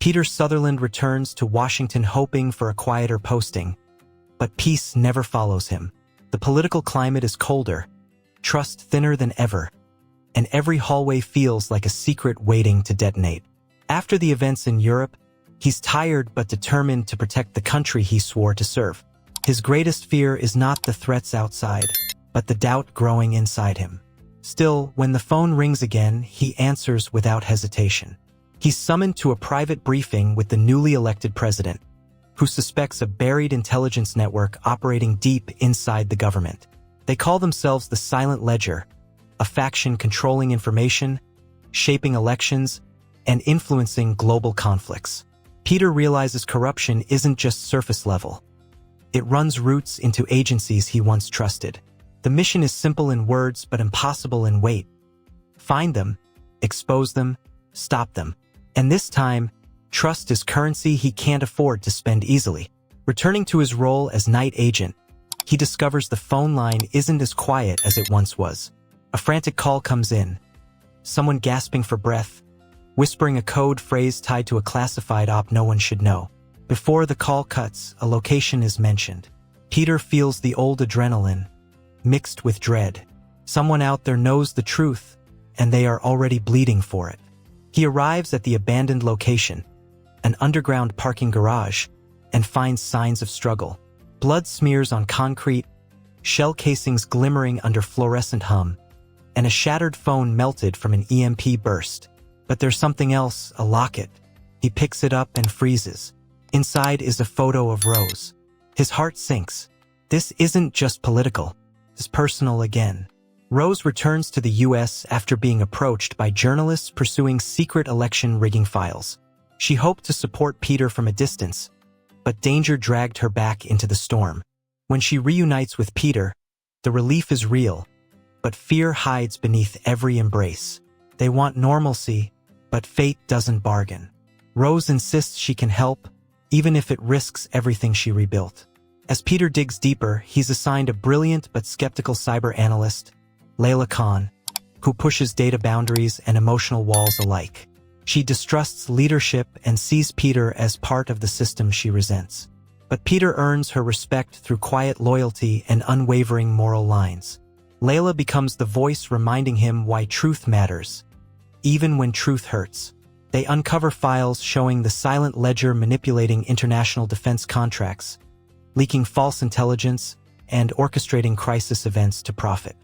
Peter Sutherland returns to Washington hoping for a quieter posting, but peace never follows him. The political climate is colder, trust thinner than ever, and every hallway feels like a secret waiting to detonate. After the events in Europe, he's tired but determined to protect the country he swore to serve. His greatest fear is not the threats outside, but the doubt growing inside him. Still, when the phone rings again, he answers without hesitation. He's summoned to a private briefing with the newly elected president, who suspects a buried intelligence network operating deep inside the government. They call themselves the Silent Ledger, a faction controlling information, shaping elections, and influencing global conflicts. Peter realizes corruption isn't just surface level. It runs roots into agencies he once trusted. The mission is simple in words but impossible in weight. Find them, expose them, stop them. And this time, trust is currency he can't afford to spend easily. Returning to his role as night agent, he discovers the phone line isn't as quiet as it once was. A frantic call comes in, someone gasping for breath, whispering a code phrase tied to a classified op no one should know. Before the call cuts, a location is mentioned. Peter feels the old adrenaline, mixed with dread. Someone out there knows the truth, and they are already bleeding for it. He arrives at the abandoned location, an underground parking garage, and finds signs of struggle. Blood smears on concrete, shell casings glimmering under fluorescent hum, and a shattered phone melted from an EMP burst. But there's something else, a locket. He picks it up and freezes. Inside is a photo of Rose. His heart sinks. This isn't just political, it's personal again. Rose returns to the U.S. after being approached by journalists pursuing secret election rigging files. She hoped to support Peter from a distance, but danger dragged her back into the storm. When she reunites with Peter, the relief is real, but fear hides beneath every embrace. They want normalcy, but fate doesn't bargain. Rose insists she can help, even if it risks everything she rebuilt. As Peter digs deeper, he's assigned a brilliant but skeptical cyber analyst, Layla Khan, who pushes data boundaries and emotional walls alike. She distrusts leadership and sees Peter as part of the system she resents. But Peter earns her respect through quiet loyalty and unwavering moral lines. Layla becomes the voice reminding him why truth matters, even when truth hurts. They uncover files showing the Silent Ledger manipulating international defense contracts, leaking false intelligence, and orchestrating crisis events to profit.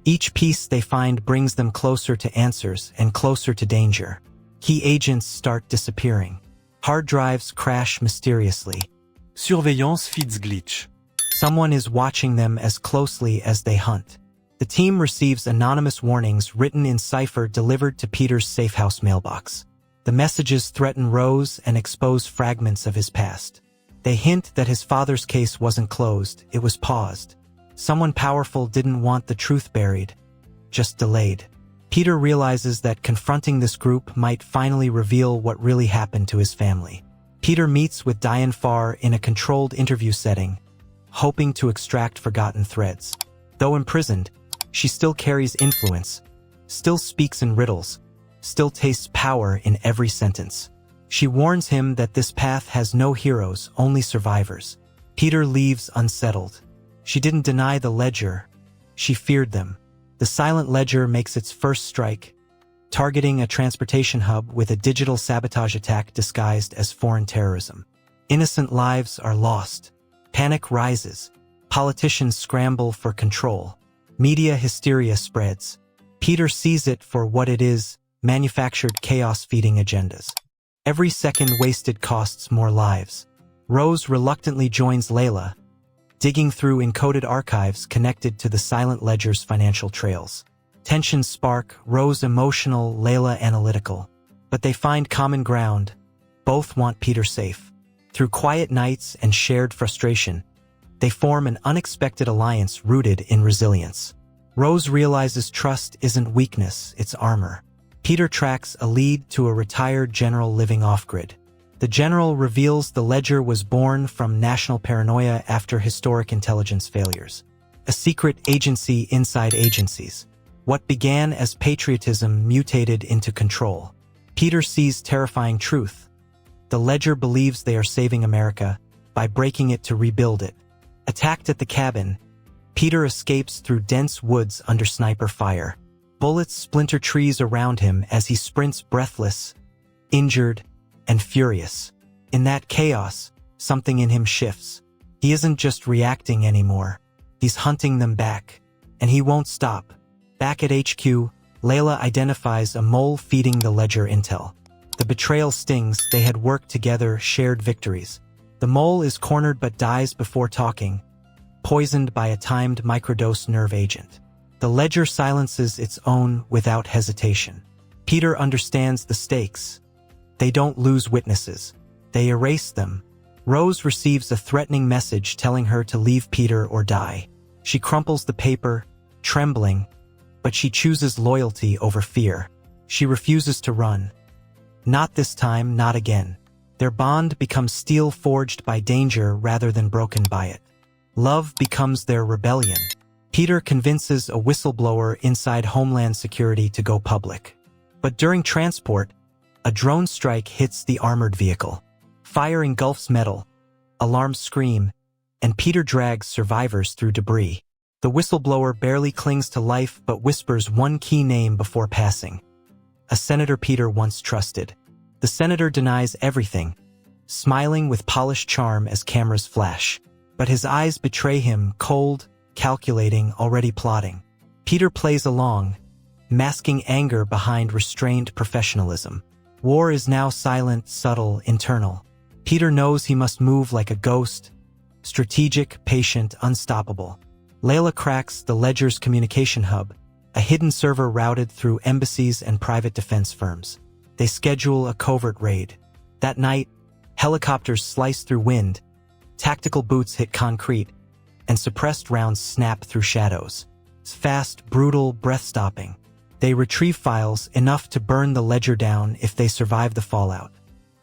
Each piece they find brings them closer to answers and closer to danger. Key agents start disappearing. Hard drives crash mysteriously. Surveillance feeds glitch. Someone is watching them as closely as they hunt. The team receives anonymous warnings written in cipher delivered to Peter's safehouse mailbox. The messages threaten Rose and expose fragments of his past. They hint that his father's case wasn't closed, it was paused. Someone powerful didn't want the truth buried, just delayed. Peter realizes that confronting this group might finally reveal what really happened to his family. Peter meets with Diane Farr in a controlled interview setting, hoping to extract forgotten threads. Though imprisoned, she still carries influence, still speaks in riddles, still tastes power in every sentence. She warns him that this path has no heroes, only survivors. Peter leaves unsettled. She didn't deny the ledger, she feared them. The Silent Ledger makes its first strike, targeting a transportation hub with a digital sabotage attack disguised as foreign terrorism. Innocent lives are lost. Panic rises. Politicians scramble for control. Media hysteria spreads. Peter sees it for what it is, manufactured chaos feeding agendas. Every second wasted costs more lives. Rose reluctantly joins Layla, digging through encoded archives connected to the Silent Ledger's financial trails. Tensions spark, Rose emotional, Layla analytical. But they find common ground. Both want Peter safe. Through quiet nights and shared frustration, they form an unexpected alliance rooted in resilience. Rose realizes trust isn't weakness, it's armor. Peter tracks a lead to a retired general living off-grid. The general reveals the ledger was born from national paranoia after historic intelligence failures. A secret agency inside agencies. What began as patriotism mutated into control. Peter sees terrifying truth. The ledger believes they are saving America by breaking it to rebuild it. Attacked at the cabin, Peter escapes through dense woods under sniper fire. Bullets splinter trees around him as he sprints breathless, injured, and furious. In that chaos, something in him shifts. He isn't just reacting anymore. He's hunting them back. And he won't stop. Back at HQ, Layla identifies a mole feeding the ledger intel. The betrayal stings. They had worked together, shared victories. The mole is cornered but dies before talking, poisoned by a timed microdose nerve agent. The ledger silences its own without hesitation. Peter understands the stakes. They don't lose witnesses. They erase them. Rose receives a threatening message telling her to leave Peter or die. She crumples the paper, trembling, but she chooses loyalty over fear. She refuses to run. Not this time, not again. Their bond becomes steel forged by danger rather than broken by it. Love becomes their rebellion. Peter convinces a whistleblower inside Homeland Security to go public. But during transport, a drone strike hits the armored vehicle. Fire engulfs metal, alarms scream, and Peter drags survivors through debris. The whistleblower barely clings to life but whispers one key name before passing. A senator Peter once trusted. The senator denies everything, smiling with polished charm as cameras flash. But his eyes betray him, cold, calculating, already plotting. Peter plays along, masking anger behind restrained professionalism. War is now silent, subtle, internal. Peter knows he must move like a ghost, strategic, patient, unstoppable. Layla cracks the ledger's communication hub, a hidden server routed through embassies and private defense firms. They schedule a covert raid. That night, helicopters slice through wind, tactical boots hit concrete, and suppressed rounds snap through shadows. It's fast, brutal, breath-stopping. They retrieve files enough to burn the ledger down if they survive the fallout.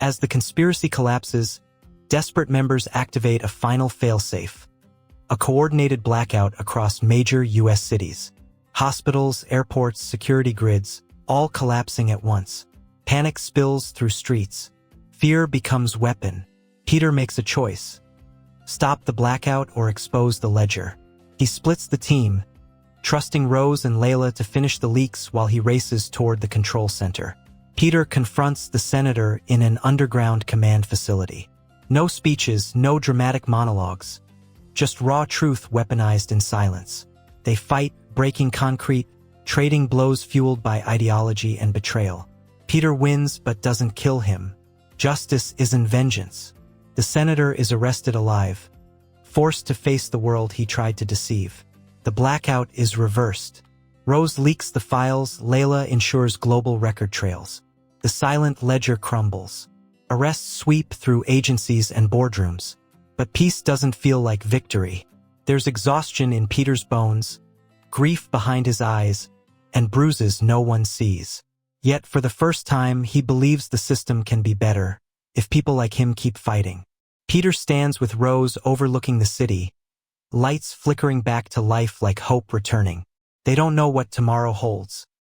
As the conspiracy collapses, desperate members activate a final failsafe, a coordinated blackout across major U.S. cities. Hospitals, airports, security grids, all collapsing at once. Panic spills through streets. Fear becomes weapon. Peter makes a choice. Stop the blackout or expose the ledger. He splits the team, trusting Rose and Layla to finish the leaks while he races toward the control center. Peter confronts the senator in an underground command facility. No speeches, no dramatic monologues. Just raw truth weaponized in silence. They fight, breaking concrete, trading blows fueled by ideology and betrayal. Peter wins but doesn't kill him. Justice isn't vengeance. The senator is arrested alive, forced to face the world he tried to deceive. The blackout is reversed. Rose leaks the files, Layla ensures global record trails. The silent ledger crumbles. Arrests sweep through agencies and boardrooms. But peace doesn't feel like victory. There's exhaustion in Peter's bones, grief behind his eyes, and bruises no one sees. Yet for the first time, he believes the system can be better if people like him keep fighting. Peter stands with Rose overlooking the city, lights flickering back to life like hope returning. They don't know what tomorrow holds,